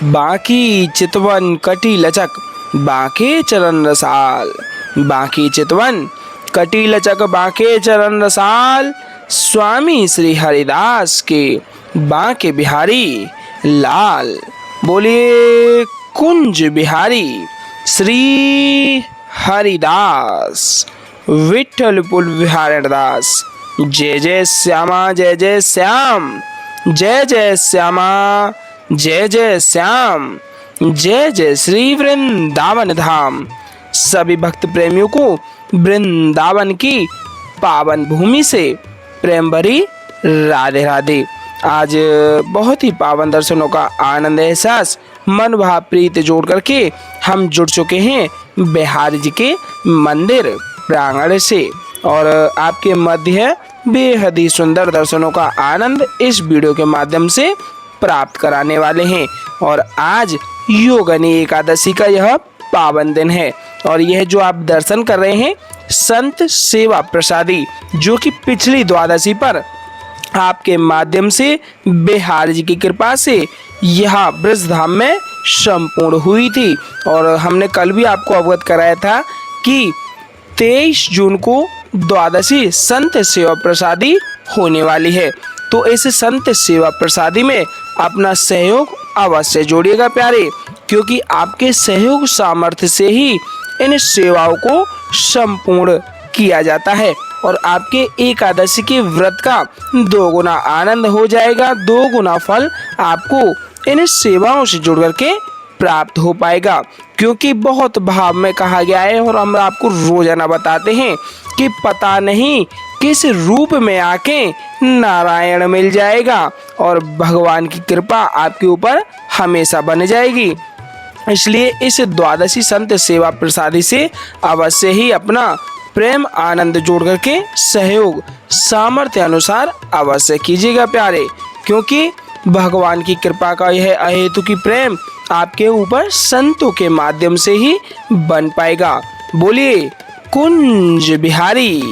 बांकी चितवन कटी लचक बांके चरण रसाल। बांकी चितवन कटी लचक बांके चरण रसाल। स्वामी श्री हरिदास के बांके बिहारी लाल। बोलिए कुंज बिहारी श्री हरिदास विठ्ठलपुर बिहारी दास। जय जय श्यामा जय जय श्याम। जय जय श्यामा जय जय श्याम। जय जय श्री वृंदावन धाम। सभी भक्त प्रेमियों को वृंदावन की पावन भूमि से प्रेम भरी राधे राधे। आज बहुत ही पावन दर्शनों का आनंद एहसास मन भाव प्रीत जोड़ करके हम जुड़ चुके हैं बिहारी जी के मंदिर प्रांगण से और आपके मध्य बेहद ही सुंदर दर्शनों का आनंद इस वीडियो के माध्यम से प्राप्त कराने वाले हैं। और आज योगनी एकादशी का यह पावन दिन है और यह जो आप दर्शन कर रहे हैं संत सेवा प्रसादी जो कि पिछली द्वादशी पर आपके माध्यम से बिहारी जी की कृपा से यह ब्रजधाम में संपूर्ण हुई थी। और हमने कल भी आपको अवगत कराया था कि 23 जून को द्वादशी संत सेवा प्रसादी होने वाली है। तो इस संत सेवा प्रसादी में अपना सहयोग अवश्य जोड़िएगा प्यारे, क्योंकि आपके सहयोग सामर्थ्य से ही इन सेवाओं को संपूर्ण किया जाता है और आपके एकादशी के व्रत का 2 गुना आनंद हो जाएगा, 2 गुना फल आपको इन सेवाओं से जुड़ करके प्राप्त हो पाएगा। क्योंकि बहुत भाव में कहा गया है और हम आपको रोजाना बताते हैं कि पता नहीं किस रूप में आके नारायण मिल जाएगा और भगवान की कृपा आपके ऊपर हमेशा बन जाएगी। इसलिए इस द्वादशी संत सेवा प्रसादी से अवश्य ही अपना प्रेम आनंद जोड़ करके सहयोग सामर्थ्य अनुसार अवश्य कीजिएगा प्यारे, क्योंकि भगवान की कृपा का यह अहेतु की प्रेम आपके ऊपर संतों के माध्यम से ही बन पाएगा। बोलिए कुंज बिहारी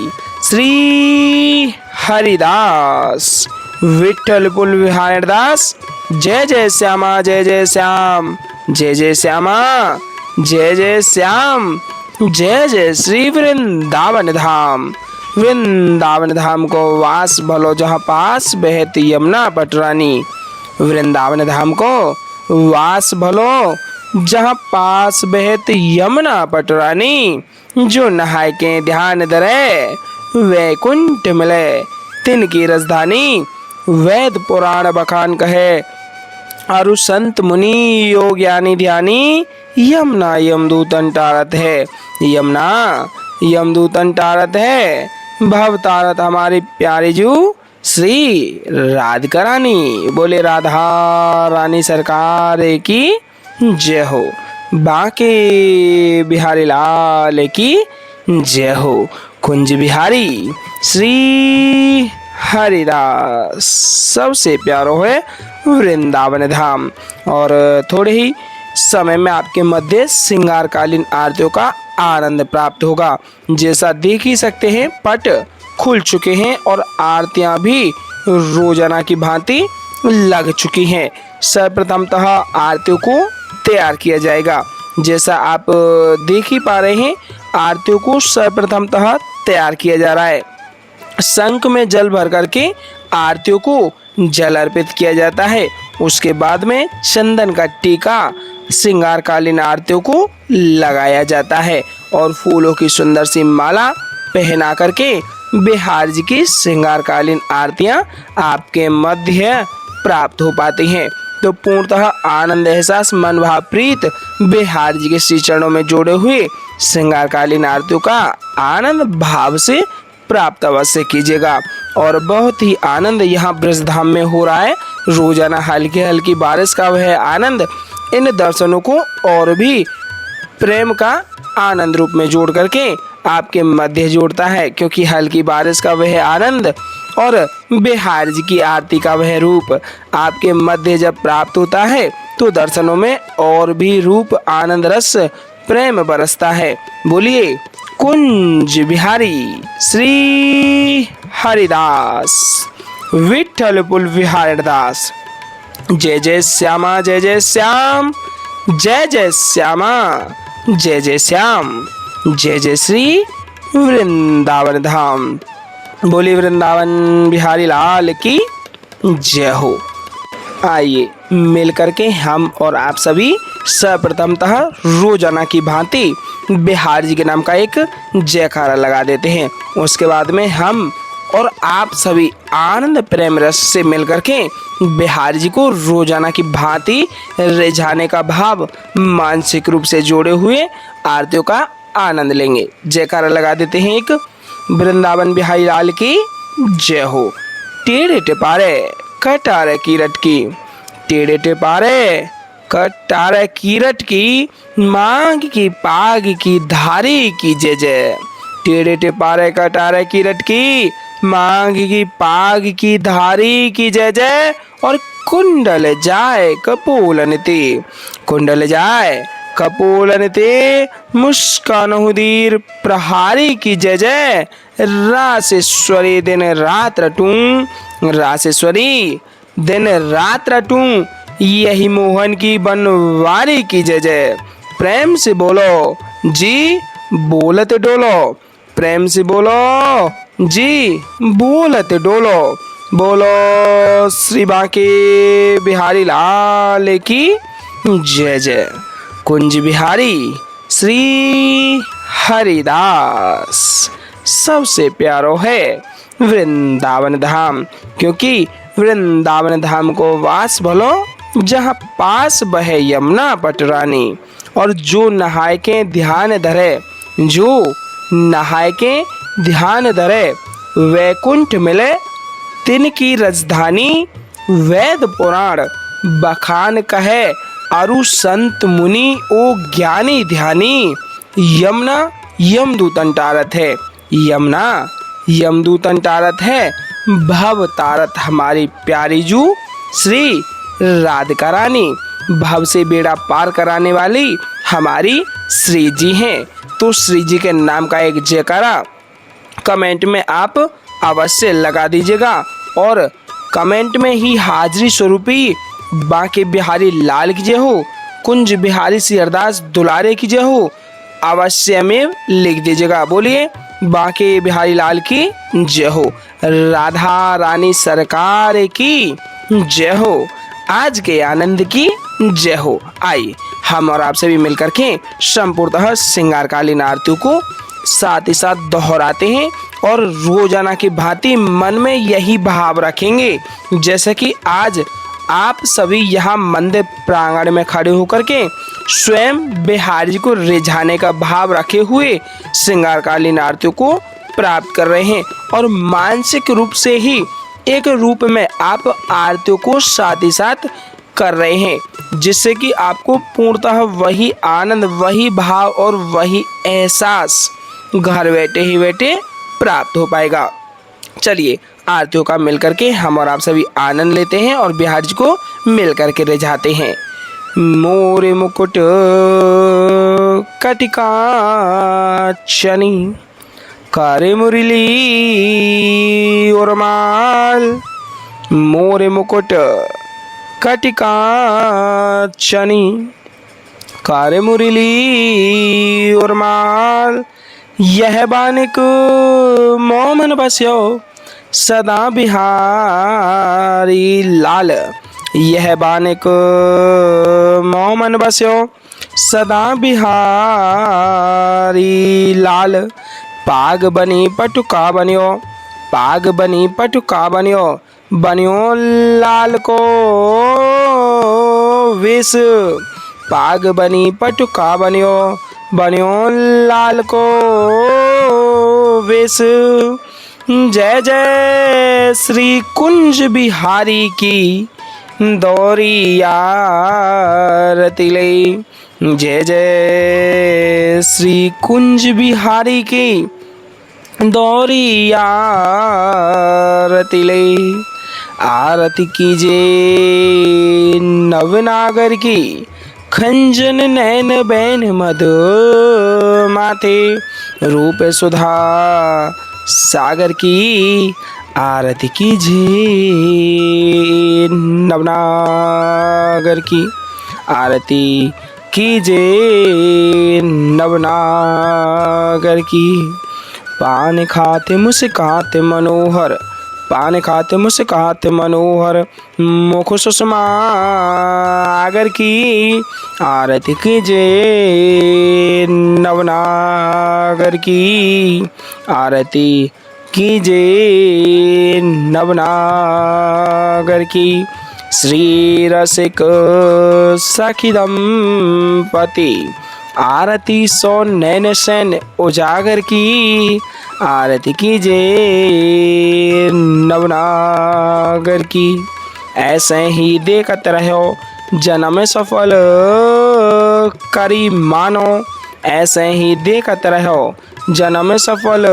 श्री हरिदास विठ्ठलपुर बिहारी दास। जय जय श्यामा जय जय श्याम। जय जय श्यामा जय जय श्याम। जय जय श्री वृंदावन धाम। वृंदावन धाम को वास भलो जहाँ पास बहती यमुना पटरानी। वृंदावन धाम को वास भलो जहाँ पास बहती यमुना पटरानी। जो नहाय के ध्यान धरे वैकुंठ मिले तिनकी राजधानी। वेद पुराण बखान कहे अरु संत मुनि योग ज्ञानी ध्यानी। यमुना यमदूतन टारत है। यमुना यमदूतन टारत है। भव तारत हमारी प्यारी जू श्री राधिका रानी। बोले राधा रानी सरकार की जय हो। बांके बिहारी लाल की जय हो। कुंज बिहारी श्री हरिदास। सबसे प्यारो है वृंदावन धाम। और थोड़े ही समय में आपके मध्य श्रृंगारकालीन आरतियों का आनंद प्राप्त होगा। जैसा देख ही सकते हैं पट खुल चुके हैं और आरतियां भी रोजाना की भांति लग चुकी हैं। सर्वप्रथमतः आरतियों को तैयार किया जाएगा। जैसा आप देख ही पा रहे हैं आरतियों को सर्वप्रथमतः तैयार किया जा रहा है। शंख में जल भर करके आरतियों को जल अर्पित किया जाता है। उसके बाद में चंदन का टीका श्रृंगारकालीन आरतियों को लगाया जाता है और फूलों की सुंदर सी माला पहना करके बिहारी जी की श्रृंगारकालीन आरतियां आपके मध्य प्राप्त हो पाती हैं। तो पूर्णतः आनंद एहसास मन भाव प्रीत बिहारी जी के श्री चरणों में जोड़े हुए श्रृंगारकालीन आरतियों का आनंद भाव से प्राप्त अवश्य कीजिएगा। और बहुत ही आनंद यहाँ ब्रजधाम में हो रहा है। रोजाना हल्की हल्की बारिश का वह आनंद इन दर्शनों को और भी प्रेम का आनंद रूप में जोड़ करके आपके मध्य जोड़ता है, क्योंकि हल्की बारिश का वह आनंद और बिहारी जी की आरती का वह रूप आपके मध्य जब प्राप्त होता है तो दर्शनों में और भी रूप आनंद रस प्रेम बरसता है। बोलिए कुंज बिहारी श्री हरिदास विठ्ठलपुर बिहारी दास। जय जय श्यामा जय जय श्याम, जय जय श्यामा जय जय श्याम, जय जय श्री वृंदावन धाम। बोली वृंदावन बिहारी लाल की जय हो। आइए मिल करके हम और आप सभी सर्वप्रथमतः रोजाना की भांति बिहार जी के नाम का एक जयकारा लगा देते हैं। उसके बाद में हम और आप सभी आनंद प्रेम रस से मिल करके बिहार जी को रोजाना की भांति रिझाने का भाव मानसिक रूप से जोड़े हुए आरतियों का आनंद लेंगे। जयकारा लगा देते हैं एक। वृंदावन बिहारी लाल की जय हो। टेढ़े टिपारे कटारे की रटकी, टेढ़े टिपारे कटारे की रटकी, मांग की पाग की धारी की जय जय। टेढ़े टिपारे कटारे की रटकी, मांग की पाग की धारी की जय जय। और कुंडल जाए कपोलनते, कुंडल जाए कपोलनते, मुस्कान हुदीर प्रहारी की जय जय। रासेश्वरी दिन रात रटूं, रासेश्वरी दिन रात रटूं, यही मोहन की बनवारी की जय जय। प्रेम से बोलो जी बोलते डोलो, प्रेम से बोलो जी बोलते डोलो। बोलो श्री बांके बिहारी लाल की जय जय। कुंज बिहारी श्री हरिदास सबसे प्यारो है वृंदावन धाम, क्योंकि वृंदावन धाम को वास भलो जहाँ पास बहे यमुना पटरानी। और जो नहाय के ध्यान धरे, जो नहाय के ध्यान धरे, वैकुंठ मिले तिनकी राजधानी। वेद पुराण बखान कहे अरु संत मुनि ओ ज्ञानी ध्यानी। यमुना यमदूतन टारत है, यमुना यमदूतन टारत है, भव तारत हमारी प्यारी जू श्री राधिका रानी। भव से बेड़ा पार कराने वाली हमारी श्री जी हैं। तो श्री जी के नाम का एक जयकारा कमेंट में आप अवश्य लगा दीजिएगा। और कमेंट में ही हाजिरी स्वरूपी बांके बिहारी लाल की जय हो, कुंज बिहारी श्री हरदास दुलारे की जय हो, अवश्य में लिख दीजिएगा। बोलिए बांके बिहारी लाल की जय हो, राधा रानी सरकार की जय हो, आज के आनंद की जय हो। आइए हम और आप सभी मिलकर के संपूर्णतः श्रृंगारकालीन आरतियों को साथ ही साथ दोहराते हैं और रोजाना की भांति मन में यही भाव रखेंगे। जैसे कि आज आप सभी यहाँ मंदिर प्रांगण में खड़े होकर के स्वयं बिहारी जी को रिझाने का भाव रखे हुए श्रृंगारकालीन आरतियों को प्राप्त कर रहे हैं। और मानसिक रूप से ही एक रूप में आप आरतियों को साथ ही साथ कर रहे हैं, जिससे कि आपको पूर्णतः वही आनंद, वही भाव और वही एहसास घर बैठे ही बैठे प्राप्त हो पाएगा। चलिए आरतियों का मिलकर के हम और आप सभी आनंद लेते हैं और बिहारी जी को मिलकर के रिझाते हैं। मोरे मुकुट कटिका चनी, करे मुरली और माल। मोरे मुकुट कटिका चनी, करे मुरली और माल। यह बानिक मोमन बस्यो सदा बिहारी लाल। यह बानिक मोमन बस्यो सदा बिहारी लाल। पाग बनी पटुका बनियो, पाग बनी पटुका बनियो, बनियो लाल को विष। पाग बनी पटुका बनियो, बनियो लाल को विष। जय जय श्री कुंज बिहारी की दौरी आरती ले। जय जय श्री कुंज बिहारी की दौरी आरती ले। आरती कीजिए नवनागर की, खंजन नैन बैन मधु माथे। रूप सुधा सागर की आरती कीजिए नवनागर की, आरती कीजिए नवनागर की। पान खाते मुस्काते मनोहर, पान खाते मुस्काते मनोहर, मुख सुषमा आगर की। आरती कीजिए नवनागर की, आरती कीजिए नवनागर की। श्री रसिक सखी दंपति, आरती सो नैन सैन उजागर की। आरती कीजिए नवनागर की। ऐसे ही देखत रहो जन्म सफल करी मानो, ऐसे ही देखत रहो जन्म सफल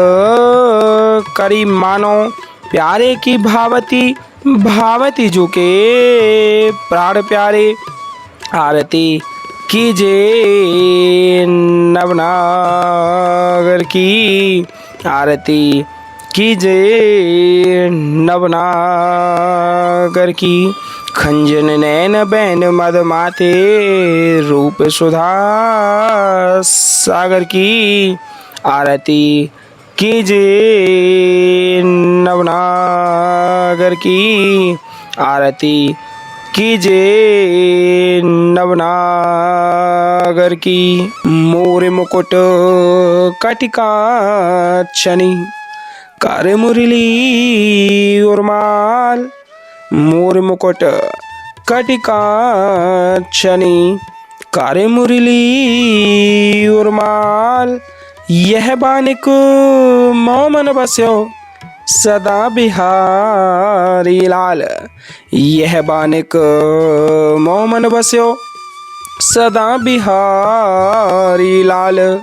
करी मानो। प्यारे की भावती भावती जुके प्राण प्यारे। आरती कीजिए नवनागर की, आरती कीजिए नवनागर की। खंजन नैन बैन मद माते, रूप सुधा सागर की। आरती कीजिए नवनागर की, आरती कीजिए नवनागर की। मोर मुकुट कटिका छनी, कर मुरली उर्माल। मोर मुकुट कटिका छनी, कर मुरली उर्माल। यह बानिक मोमन बस्यो सदा बिहारी लाल। यह बानिक मोमन बस्यो सदा बिहारी लाल।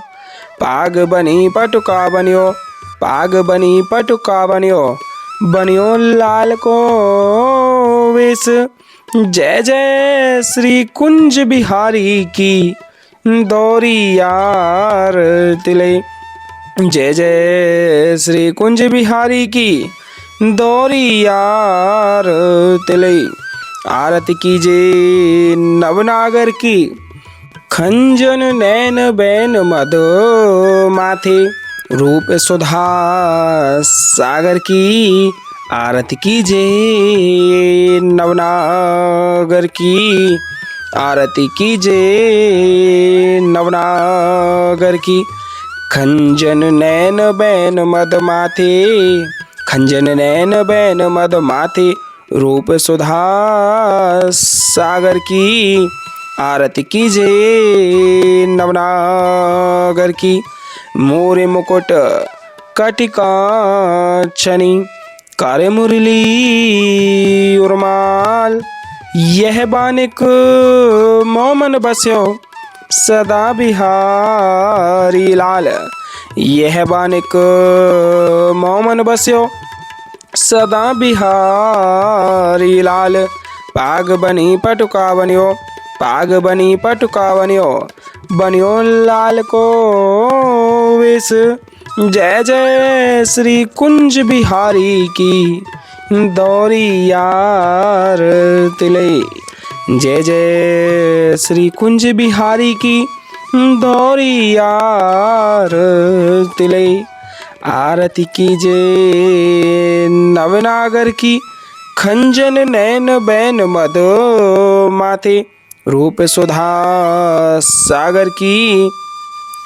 पाग बनी पटुका बनियो, पाग बनी पटुका बनियो, बनियो लाल को वेश। जय जय श्री कुंज बिहारी की दौरी यार तिले। जय जय श्री कुंज बिहारी की दौरी यार तिले। आरती कीजिए नवनागर की, खंजन नैन बैन मद माथे, रूप सुधा सागर की। आरती कीजिए नवनागर की, आरती कीजिए नवनागर की। खंजन नैन बैन मद माथे, खंजन नैन बैन मद माथे, रूप सुधा सागर की। आरती कीजिए नवनागर की। मोरे मुकुट कटिका छनी, करे मुरली उर्माल। यह बानिक मोमन बस्यो सदा बिहारी लाल। यह बानिक मोमन बस्यो सदा बिहारी लाल। पाग बनी पटुका बनियो, पाग बनी पटुका बनियो, बनियो लाल को वेश। जय जय श्री कुंज बिहारी की दौरी यार तिले। जय जय श्री कुंज बिहारी की दौरी यार तिले। आरती कीजिए नवनागर की, खंजन नैन बैन मद माथे, रूप सुधा सागर की।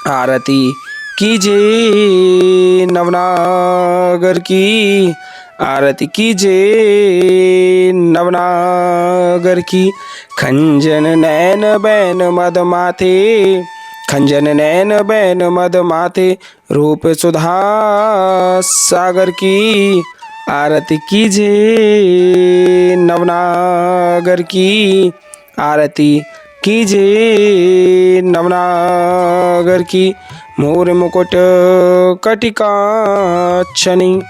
आरती कीजिए नवनागर की, आरती कीजिए नवनागर की। खंजन नैन बैन मद माथे, खंजन नैन बैन मद माथे, रूप सुधा सागर की। आरती कीजिए नवनागर की, आरती कीजिए नवनागर की। मोर मुकुट कटिका छनी,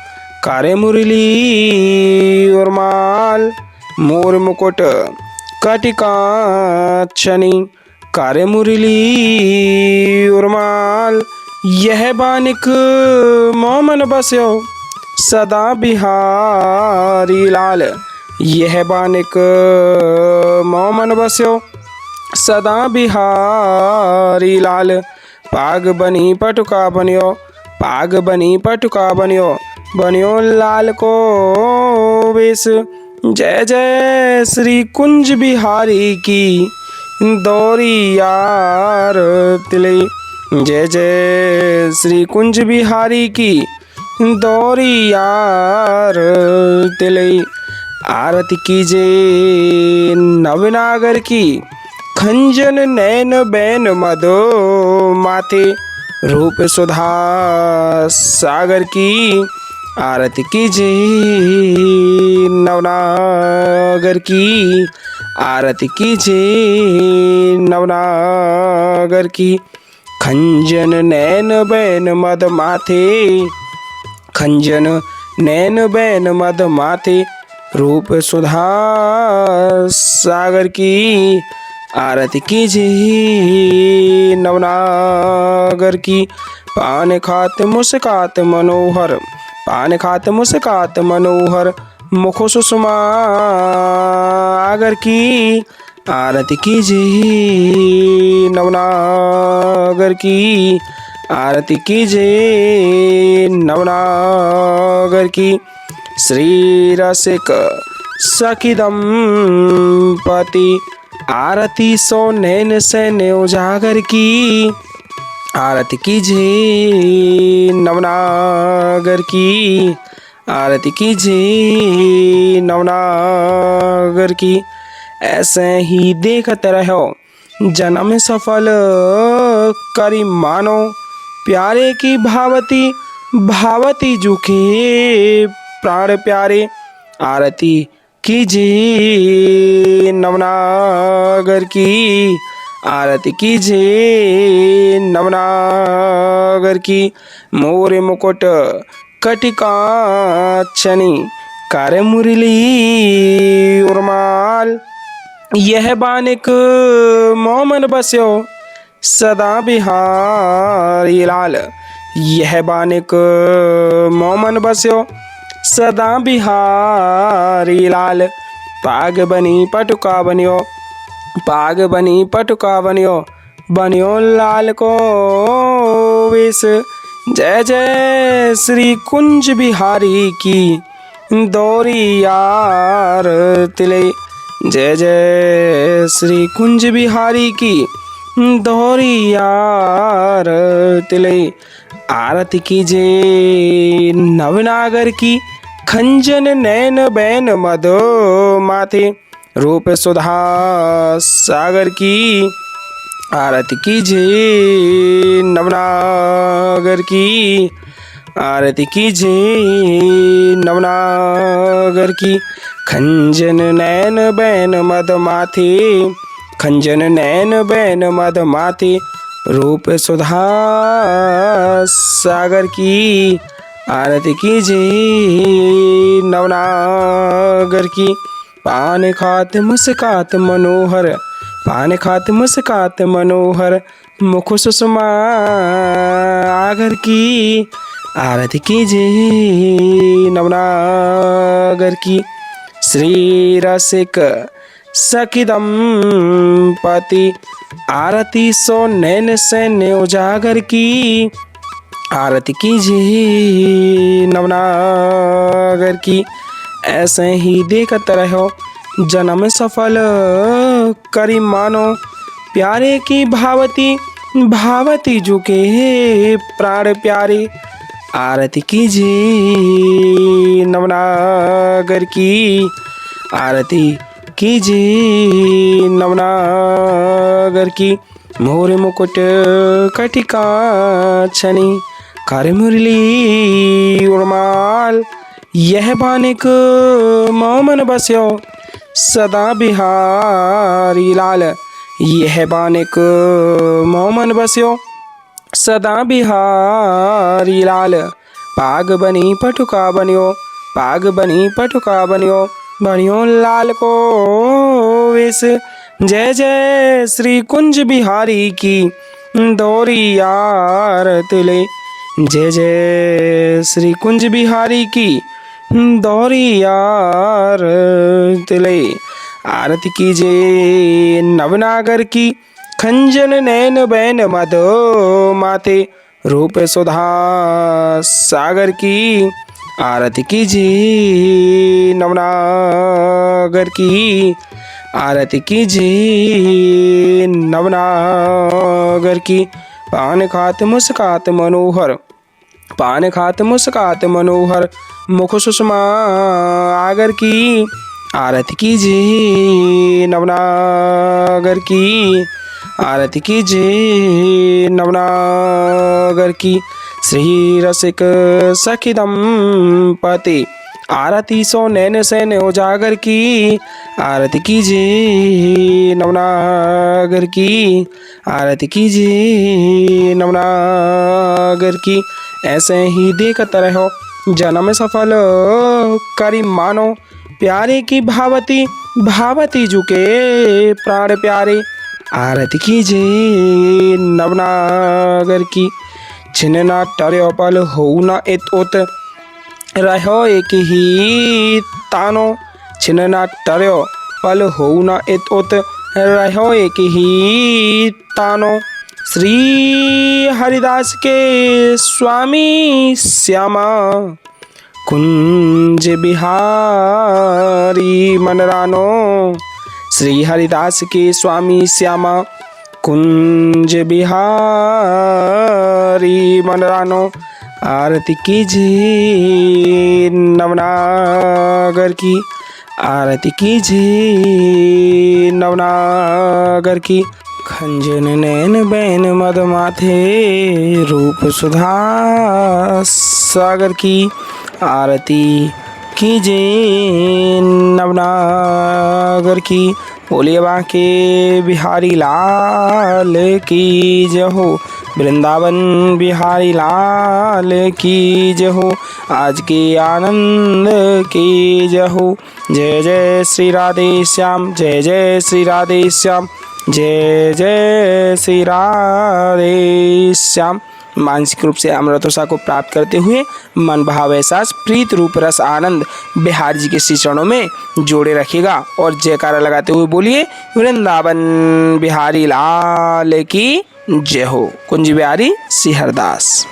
करे मुरली उर्माल। मोर मुकुट कटिका छनी, करे मुरली उर्माल। यह बानिक मोमन बस्यो सदा बिहारी लाल। यह बानिक मोमन बस्यो सदा बिहारी लाल। पाग बनी पटुका बनियो पाग बनी पटुका बनियो बनियो लाल को वेश। जय जय श्री कुंज बिहारी की दौरी यार तिले। जय जय श्री कुंज बिहारी की दौरी यार तिले। आरती कीजे नवनागर की खंजन नैन बैन मदो माथे। रूप सुधा सागर की आरती कीजे नवनागर की आरती कीजे नवनागर की। खंजन नैन बैन मद माथे खंजन नैन बैन मद माथे। रूप सुधा सागर की आरती कीजे नवनागर की। पान खात मुस्कात मनोहर पान खात मुस्कात मनोहर मुख सुषमा आगर की आरती कीजे नवनागर की आरती कीजे नवनागर की। श्री रसिक सखी दंपति आरती सो नैन सैन्य उजागर की आरती कीजे नवनागर की आरती कीजे नवनागर की। ऐसे ही देखत रहो जन्म सफल करी मानो। प्यारे की भावती भावती जुखे प्राण प्यारे। आरती कीजे नवनागर की आरती कीजे नवनागर की। मोर मुकुट कटिका छनी कर मुरली उर्माल। यह बानिक मोमन बस्यो सदा बिहारी लाल। यह बानिक मोमन बस्यो सदा बिहारी लाल। पाग बनी पटुका बनियो पाग बनी पटुका बनियो बनियो लाल को वेश। जय जय श्री कुंज बिहारी की दौरी यार तिले। जय जय श्री कुंज बिहारी की दौरी यार तिले। आरती कीजे नवनागर की खंजन नैन बैन मदो माथे। रूप सुधा सागर की आरती कीजे नवनागर की आरती कीजे नवनागर की। खंजन नैन बैन मद माथे खंजन नैन बैन मद माथे। रूप सुधा सागर की आरती कीजे नवनागर की। पान खात मुस्कात मनोहर पान खात मुस्कात मनोहर मुख सुषमा आगर की आरती कीजे नवनागर की। श्री रसिक सखी दंपति आरती सो नैन सैन्य उजागर की आरती कीजे नवनागर की। ऐसे ही देखत रहो जन्म सफल करी मानो। प्यारे की भावती भावती झुके प्राण प्यारे। आरती कीजे नवनागर की आरती कीजे नवनागर की। मोर मुकुट कटिका छनी कर मुरली उर्माल। यह बानिक मोमन बस्यो सदा बिहारी लाल। यह बानिक मोमन बस्यो सदा बिहारी लाल। पाग बनी पटुका बनियो पाग बनी पटुका बनियो बनियो लाल को वेश। जय जय श्री कुंज बिहारी की दौरी यार तिले। जय जय श्री कुंज बिहारी की दौरी यार तिले आरती कीजिए नवनागर की खंजन नैन बैन मधो माथे रूप सुधा सागर की आरती कीजिए नवनागर की आरती कीजिए नवनागर की पान खात मुस्कात मनोहर पान खात मुस्कात मनोहर मुख सुषमा आगर की आरती कीजिए नवनागर की आरती कीजिए नवनागर की श्री रसिक सखी दंपति आरती सो नैन सैन उजागर की आरती कीजिए नवनागर की आरती कीजिए नवनागर की ऐसे ही देखत रहो जन्म सफल करी मानो प्यारे की भावती भावती झुके प्राण प्यारे आरती कीजिए नवनागर की छिन्ना टर्यो पल हो न इत उत रहो एक ही तानो छिन्ना टर्यो पल हो न इत उत रहो एक ही तानो श्री हरिदास के स्वामी श्यामा कुंज बिहारी मनरानो श्री हरिदास के स्वामी श्यामा कुंज बिहारी मनरानो आरती कीजिए नवनागर की आरती कीजिए नवनागर की खंजन नैन बैन मद माथे रूप सुधा सागर की आरती कीजिए नवनागर की बोलिए बांके बिहारी लाल की जय हो वृंदावन बिहारी लाल की जय हो आज के आनंद की जय हो जय जय श्री राधे श्याम जय जय श्री राधे श्याम जय जय श्री राधे श्याम। मानसिक रूप से अमृतोषा को प्राप्त करते हुए मन भाव एहसास प्रीत रूप रस आनंद बिहार जी के श्री चरणों में जोड़े रखिएगा और जयकारा लगाते हुए बोलिए वृंदावन बिहारी लाल की जय हो। कुंज बिहारी श्री हरदास।